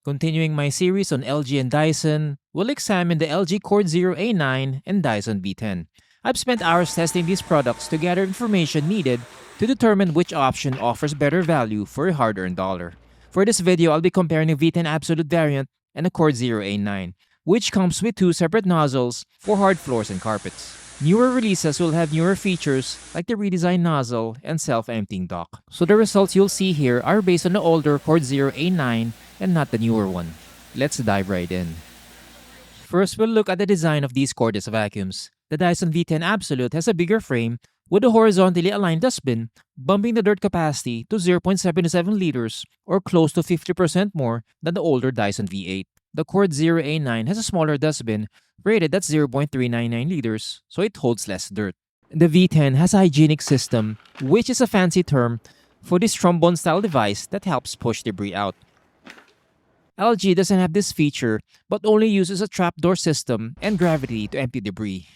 Continuing my series on LG and Dyson, we'll examine the LG CordZero A9 and Dyson V10. I've spent hours testing these products to gather information needed to determine which option offers better value for a hard-earned dollar. For this video, I'll be comparing the V10 Absolute variant and the CordZero A9, which comes with two separate nozzles for hard floors and carpets. Newer releases will have newer features like the redesigned nozzle and self-emptying dock. So the results you'll see here are based on the older CordZero A9 and not the newer one. Let's dive right in. First, we'll look at the design of these cordless vacuums. The Dyson V10 Absolute has a bigger frame with a horizontally aligned dustbin, bumping the dirt capacity to 0.77 liters or close to 50% more than the older Dyson V8. The CordZero A9 has a smaller dustbin rated at 0.399 liters, so it holds less dirt. The V10 has a hygienic system, which is a fancy term for this trombone-style device that helps push debris out. LG doesn't have this feature, but only uses a trapdoor system and gravity to empty debris.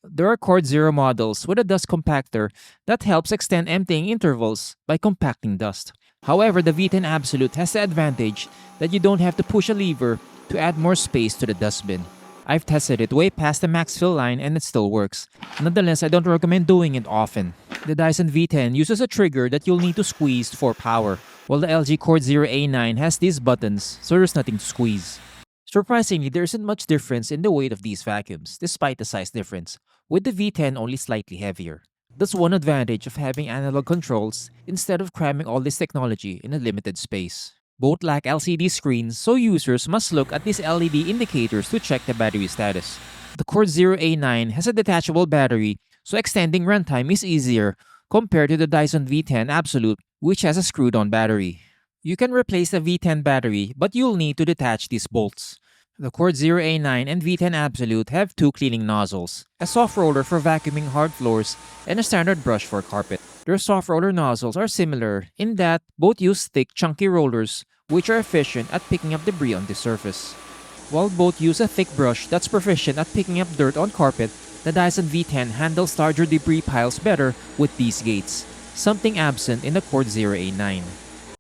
There are CordZero models with a dust compactor that helps extend emptying intervals by compacting dust. However, the V10 Absolute has the advantage that you don't have to push a lever to add more space to the dustbin. I've tested it way past the max fill line and it still works. Nonetheless, I don't recommend doing it often. The Dyson V10 uses a trigger that you'll need to squeeze for power, while the LG CordZero A9 has these buttons, so there's nothing to squeeze. Surprisingly, there isn't much difference in the weight of these vacuums, despite the size difference, with the V10 only slightly heavier. That's one advantage of having analog controls instead of cramming all this technology in a limited space. Both lack LCD screens, so users must look at these LED indicators to check the battery status. The CordZero A9 has a detachable battery, so extending runtime is easier compared to the Dyson V10 Absolute, which has a screwed-on battery. You can replace the V10 battery, but you'll need to detach these bolts. The CordZero A9 and V10 Absolute have two cleaning nozzles, a soft roller for vacuuming hard floors, and a standard brush for carpet. Their soft roller nozzles are similar in that both use thick, chunky rollers, which are efficient at picking up debris on the surface. While both use a thick brush that's proficient at picking up dirt on carpet, the Dyson V10 handles larger debris piles better with these gates, something absent in the CordZero A9.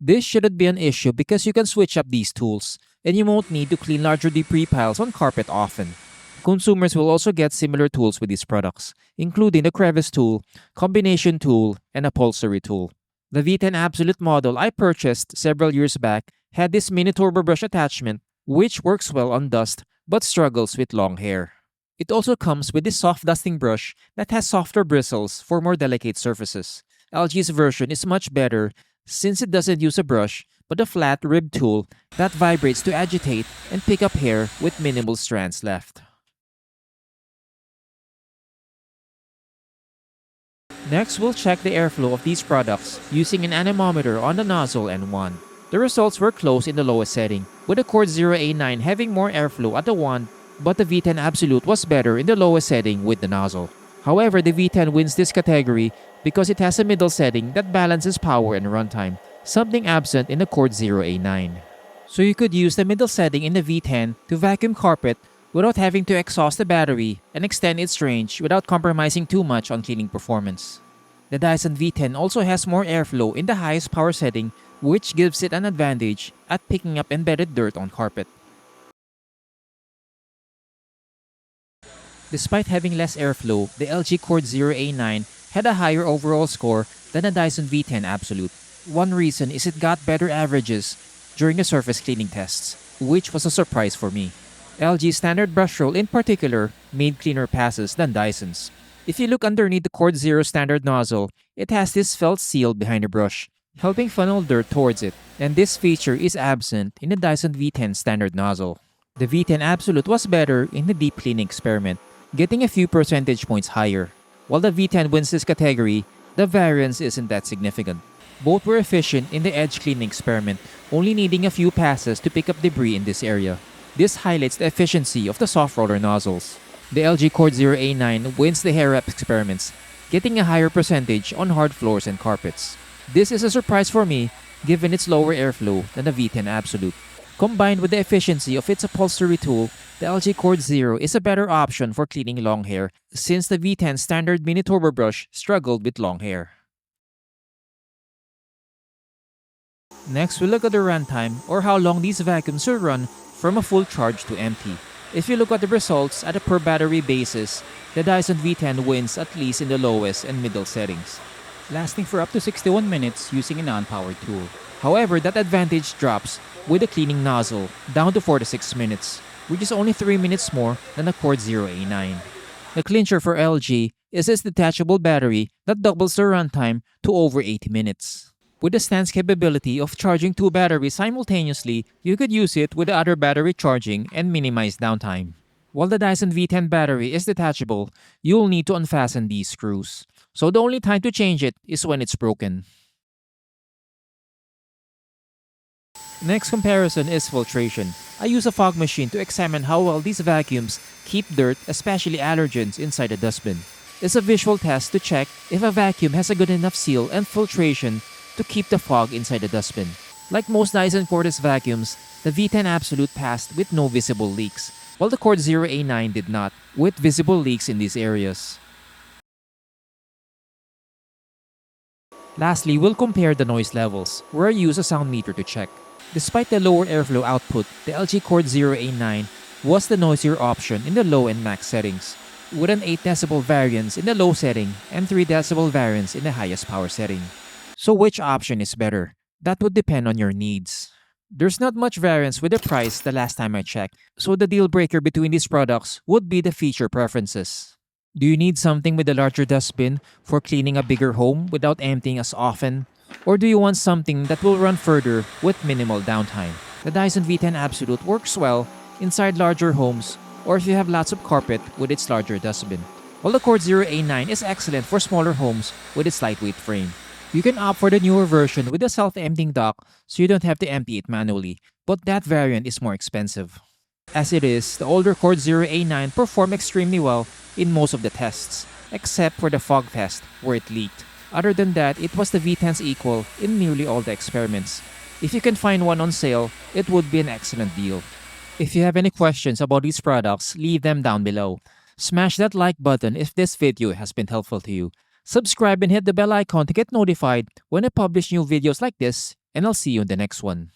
This shouldn't be an issue because you can switch up these tools, and you won't need to clean larger debris piles on carpet often. Consumers will also get similar tools with these products, including the crevice tool, combination tool, and upholstery tool. The V10 Absolute model I purchased several years back had this mini turbo brush attachment, which works well on dust but struggles with long hair. It also comes with this soft dusting brush that has softer bristles for more delicate surfaces. LG's version is much better since it doesn't use a brush but a flat rib tool that vibrates to agitate and pick up hair with minimal strands left. Next, we'll check the airflow of these products using an anemometer on the nozzle and wand. The results were close in the lowest setting, with the CordZero A9 having more airflow at the wand, but the V10 Absolute was better in the lowest setting with the nozzle. However, the V10 wins this category because it has a middle setting that balances power and runtime, something absent in the CordZero A9. So you could use the middle setting in the V10 to vacuum carpet without having to exhaust the battery and extend its range without compromising too much on cleaning performance. The Dyson V10 also has more airflow in the highest power setting, which gives it an advantage at picking up embedded dirt on carpet. Despite having less airflow, the LG CordZero A9 had a higher overall score than the Dyson V10 Absolute. One reason is it got better averages during the surface cleaning tests, which was a surprise for me. LG's standard brush roll in particular made cleaner passes than Dyson's. If you look underneath the CordZero standard nozzle, it has this felt seal behind the brush, helping funnel dirt towards it, and this feature is absent in the Dyson V10 standard nozzle. The V10 Absolute was better in the deep cleaning experiment, getting a few percentage points higher. While the V10 wins this category, the variance isn't that significant. Both were efficient in the edge cleaning experiment, only needing a few passes to pick up debris in this area. This highlights the efficiency of the soft roller nozzles. The LG CordZero A9 wins the hair wrap experiments, getting a higher percentage on hard floors and carpets. This is a surprise for me, given its lower airflow than the V10 Absolute. Combined with the efficiency of its upholstery tool, the LG CordZero is a better option for cleaning long hair, since the V10 standard mini turbo brush struggled with long hair. Next, we look at the runtime, or how long these vacuums will run from a full charge to empty. If you look at the results at a per battery basis, the Dyson V10 wins at least in the lowest and middle settings, lasting for up to 61 minutes using a non-powered tool. However, that advantage drops with a cleaning nozzle down to 4 to 6 minutes, which is only 3 minutes more than the CordZero A9. The clincher for LG is its detachable battery that doubles the runtime to over 80 minutes. With the stand's capability of charging 2 batteries simultaneously, you could use it with the other battery charging and minimize downtime. While the Dyson V10 battery is detachable, you'll need to unfasten these screws. So the only time to change it is when it's broken. Next comparison is filtration. I use a fog machine to examine how well these vacuums keep dirt, especially allergens, inside the dustbin. It's a visual test to check if a vacuum has a good enough seal and filtration to keep the fog inside the dustbin. Like most Dyson cordless vacuums, the V10 Absolute passed with no visible leaks, while the CordZero A9 did not, with visible leaks in these areas. Lastly, we'll compare the noise levels, where I use a sound meter to check. Despite the lower airflow output, the LG CordZero A9 was the noisier option in the low and max settings, with an 8 decibel variance in the low setting and 3 decibel variance in the highest power setting. So which option is better? That would depend on your needs. There's not much variance with the price the last time I checked, so the deal breaker between these products would be the feature preferences. Do you need something with a larger dustbin for cleaning a bigger home without emptying as often? Or do you want something that will run further with minimal downtime? The Dyson V10 Absolute works well inside larger homes or if you have lots of carpet with its larger dustbin, while the CordZero A9 is excellent for smaller homes with its lightweight frame. You can opt for the newer version with a self-emptying dock so you don't have to empty it manually, but that variant is more expensive. As it is, the older CordZero A9 performed extremely well in most of the tests, except for the fog test where it leaked. Other than that, it was the V10's equal in nearly all the experiments. If you can find one on sale, it would be an excellent deal. If you have any questions about these products, leave them down below. Smash that like button if this video has been helpful to you. Subscribe and hit the bell icon to get notified when I publish new videos like this, and I'll see you in the next one.